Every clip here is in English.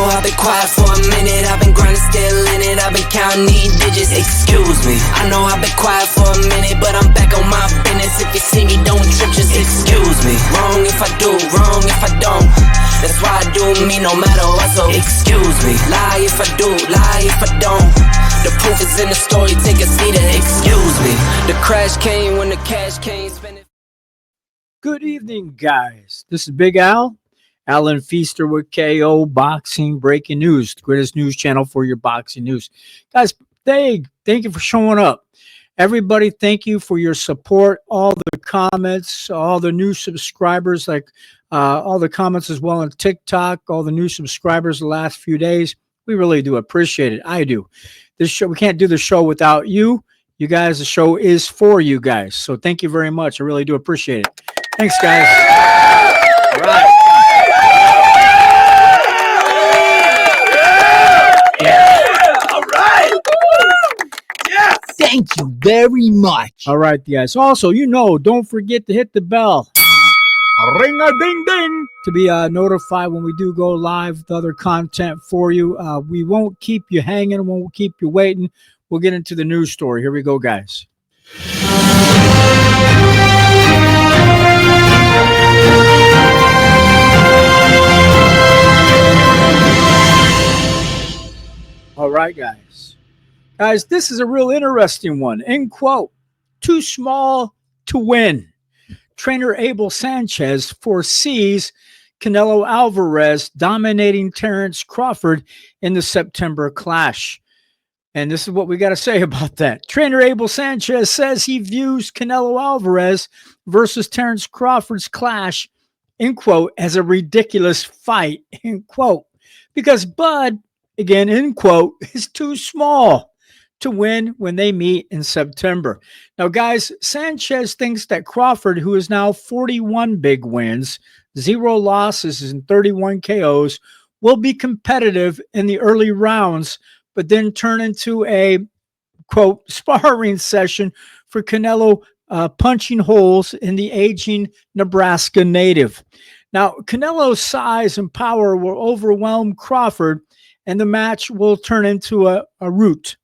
know I've been quiet for a minute. I've been grinding, still in it. I've been counting these digits. Excuse me. I know I've been quiet for a minute, but I'm back on my business. If you see me, don't trip, just excuse me. Wrong if I do, wrong if I don't. That's why I do me no matter what, so excuse me. Lie if I do, lie if I don't. The proof is in the story, take a seat and excuse me. The crash came when the cash came. Good evening, guys. This is Big Al, Alan Feaster with KO Boxing Breaking News, the greatest news channel for your boxing news. Guys, thank you for showing up. Everybody, thank you for your support, all the comments, all the new subscribers, like all the comments as well on TikTok, all the new subscribers the last few days. We really do appreciate it. I do. This show, we can't do the show without you. You guys, the show is for you guys. So thank you very much. I really do appreciate it. Thanks, guys. All right. Yeah. All right. Yes. Thank you very much. All right, guys. Also, don't forget to hit the bell. Ring-a-ding-ding. To be notified when we do go live with other content for you. We won't keep you hanging. Won't keep you waiting. We'll get into the news story. Here we go, guys. All right, guys. Guys, this is a real interesting one. End quote. Too small to win. Trainer Abel Sanchez foresees Canelo Alvarez dominating Terence Crawford in the September clash. And this is what we got to say about that. Trainer Abel Sanchez says he views Canelo Alvarez versus Terence Crawford's clash, end quote, as a ridiculous fight, end quote, because Bud, again, end quote, is too small to win when they meet in September. Now, guys, Sanchez thinks that Crawford, who is now 41 big wins, 0 losses, and 31 KOs, will be competitive in the early rounds, but then turn into a, quote, sparring session for Canelo punching holes in the aging Nebraska native. Now, Canelo's size and power will overwhelm Crawford, and the match will turn into a rout.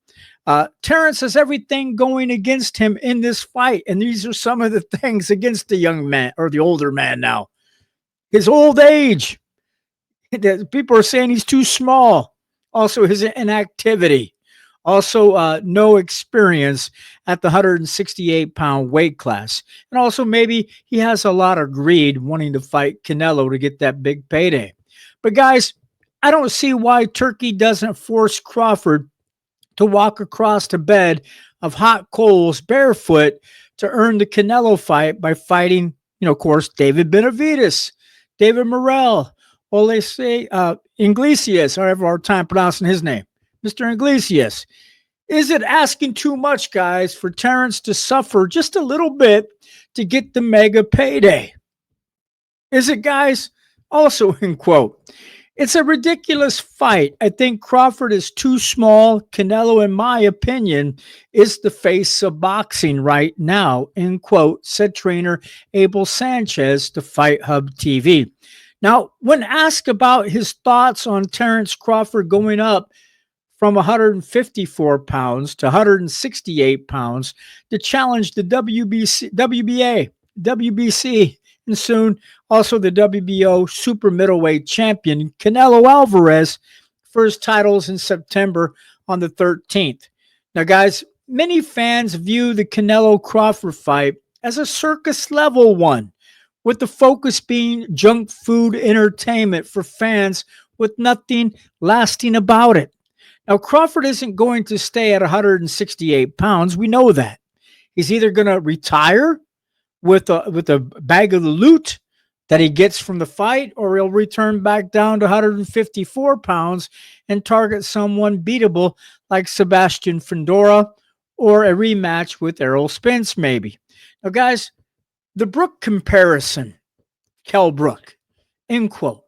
Terence has everything going against him in this fight, and these are some of the things against the young man, or the older man now. His old age. People are saying he's too small. Also, his inactivity. Also, no experience at the 168-pound weight class. And also, maybe he has a lot of greed wanting to fight Canelo to get that big payday. But, guys, I don't see why Turki doesn't force Crawford to walk across the bed of hot coals barefoot to earn the Canelo fight by fighting, of course, David Benavidez, David Morrell, Osleys Iglesias, I have a hard time pronouncing his name, Mr. Iglesias. Is it asking too much, guys, for Terence to suffer just a little bit to get the mega payday? Is it, guys? Also, end quote. It's a ridiculous fight. I think Crawford is too small. Canelo, in my opinion, is the face of boxing right now, end quote, said trainer Abel Sanchez to Fight Hub TV. Now, when asked about his thoughts on Terence Crawford going up from 154 pounds to 168 pounds to challenge the WBC, and soon also the WBO super middleweight champion Canelo Alvarez for his titles in September on the 13th. Now, guys, many fans view the Canelo-Crawford fight as a circus-level one, with the focus being junk food entertainment for fans with nothing lasting about it. Now, Crawford isn't going to stay at 168 pounds. We know that. He's either going to retire with a bag of the loot that he gets from the fight, or he'll return back down to 154 pounds and target someone beatable like Sebastian Fundora or a rematch with Errol Spence, maybe. Now, guys, the BROOK comparison, Kell Brook, end quote.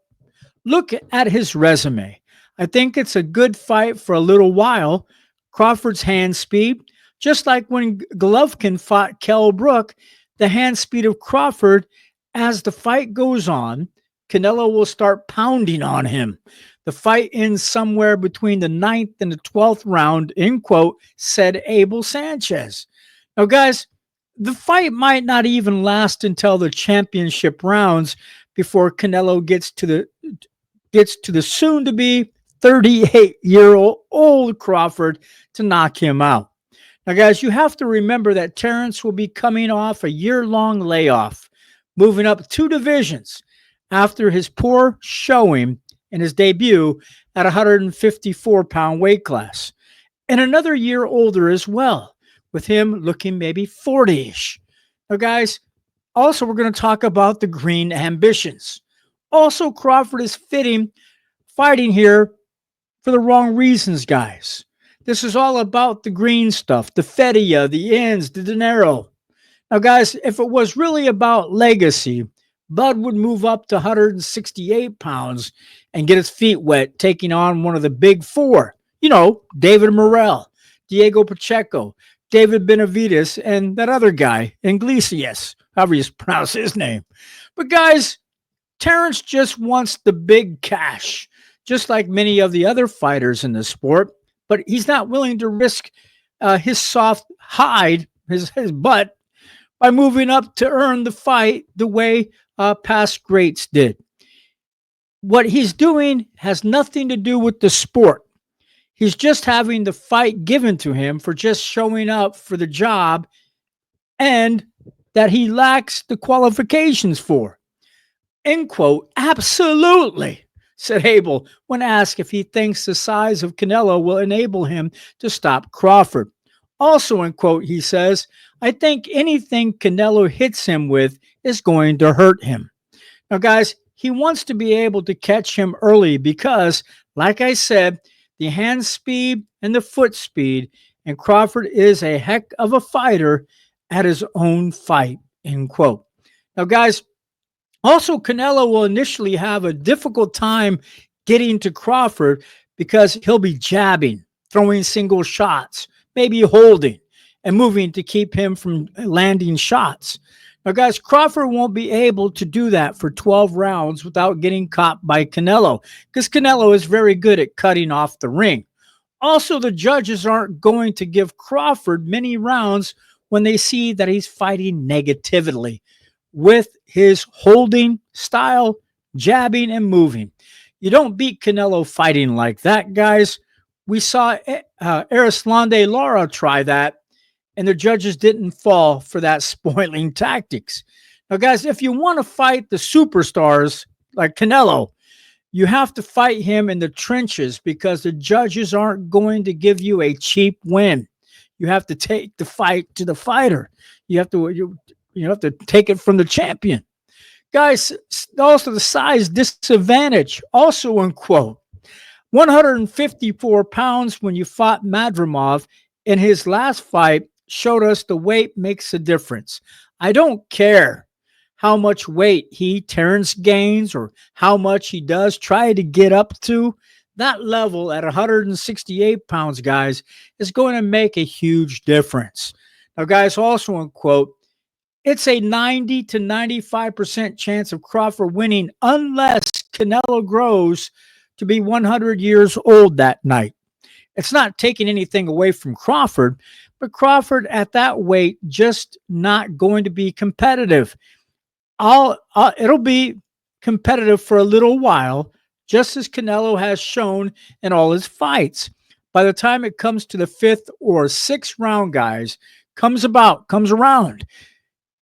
Look at his resume. I think it's a good fight for a little while. Crawford's hand speed, just like when Golovkin fought Kell Brook, the hand speed of Crawford, as the fight goes on, Canelo will start pounding on him. The fight ends somewhere between the 9th and the 12th round, end quote, said Abel Sanchez. Now, guys, the fight might not even last until the championship rounds before Canelo gets to the soon-to-be 38-year-old Crawford to knock him out. Now, guys, you have to remember that Terence will be coming off a year-long layoff, moving up 2 divisions after his poor showing in his debut at 154-pound weight class, and another year older as well, with him looking maybe 40-ish. Now, guys, also we're going to talk about the green ambitions. Also, Crawford is fighting here for the wrong reasons, guys. This is all about the green stuff, the fedia, the ends, the dinero. Now, guys, if it was really about legacy, Bud would move up to 168 pounds and get his feet wet, taking on one of the big 4. You know, David Morrell, Diego Pacheco, David Benavidez, and that other guy, Iglesias, however you pronounce his name. But, guys, Terence just wants the big cash, just like many of the other fighters in the sport, but he's not willing to risk his soft hide, his butt, by moving up to earn the fight the way past greats did. What he's doing has nothing to do with the sport. He's just having the fight given to him for just showing up for the job and that he lacks the qualifications for. End quote. Absolutely, said Abel when asked if he thinks the size of Canelo will enable him to stop Crawford. Also, end quote, he says, I think anything Canelo hits him with is going to hurt him. Now, guys, he wants to be able to catch him early because, like I said, the hand speed and the foot speed, and Crawford is a heck of a fighter at his own fight, end quote. Now, guys, also Canelo will initially have a difficult time getting to Crawford because he'll be jabbing, throwing single shots, maybe holding, and moving to keep him from landing shots. Now, guys, Crawford won't be able to do that for 12 rounds without getting caught by Canelo, because Canelo is very good at cutting off the ring. Also, the judges aren't going to give Crawford many rounds when they see that he's fighting negatively with his holding style, jabbing, and moving. You don't beat Canelo fighting like that, guys. We saw Erislandy Lara try that, and the judges didn't fall for that spoiling tactics. Now, guys, if you want to fight the superstars like Canelo, you have to fight him in the trenches because the judges aren't going to give you a cheap win. You have to take the fight to the fighter. You have to take it from the champion. Guys, also the size disadvantage, also in quote. 154 pounds when you fought Madrimov in his last fight showed us the weight makes a difference. I don't care how much weight Terence gains or how much he does try to get up to. That level at 168 pounds, guys, is going to make a huge difference. Now, guys, also in quote, it's a 90 to 95% chance of Crawford winning unless Canelo grows to be 100 years old that night. It's not taking anything away from Crawford, but Crawford at that weight just not going to be competitive. It'll be competitive for a little while, just as Canelo has shown in all his fights. By the time it comes to the 5th or 6th round, guys, comes around,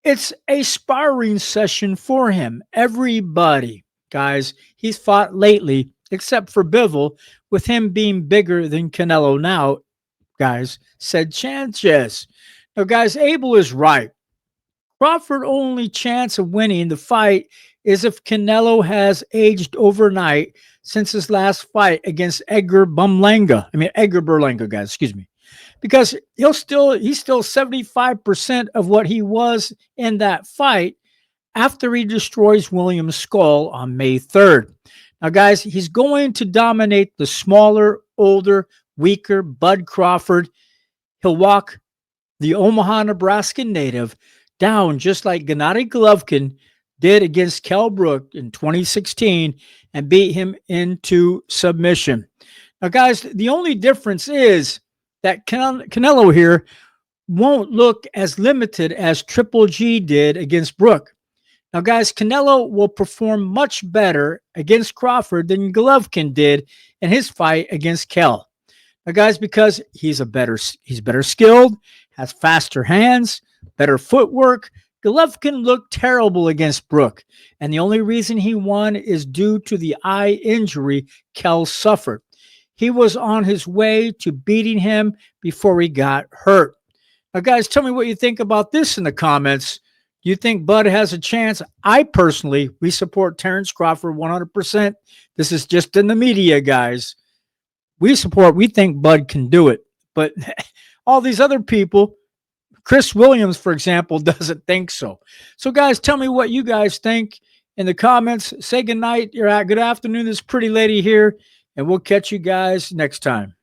it's a sparring session for him. Everybody, guys, he's fought lately, except for Bivol, with him being bigger than Canelo now, guys, said Sanchez. Now, guys, Abel is right. Crawford's only chance of winning the fight is if Canelo has aged overnight since his last fight against Edgar Berlanga, guys, excuse me. Because he's still 75% of what he was in that fight after he destroys William's skull on May 3rd. Now, guys, he's going to dominate the smaller, older, weaker Bud Crawford. He'll walk the Omaha, Nebraska native down just like Gennady Golovkin did against Kell Brook in 2016 and beat him into submission. Now, guys, the only difference is that Canelo here won't look as limited as Triple G did against Brook. Now, guys, Canelo will perform much better against Crawford than Golovkin did in his fight against Kell. Now, guys, because he's better skilled, has faster hands, better footwork. Golovkin looked terrible against Brook, and the only reason he won is due to the eye injury Kell suffered. He was on his way to beating him before he got hurt. Now, guys, tell me what you think about this in the comments. Do you think Bud has a chance? We support Terence Crawford 100%. This is just in the media, guys. We think Bud can do it. But all these other people, Chris Williams, for example, doesn't think so. So, guys, tell me what you guys think in the comments. Say goodnight. Good afternoon, this pretty lady here, and we'll catch you guys next time.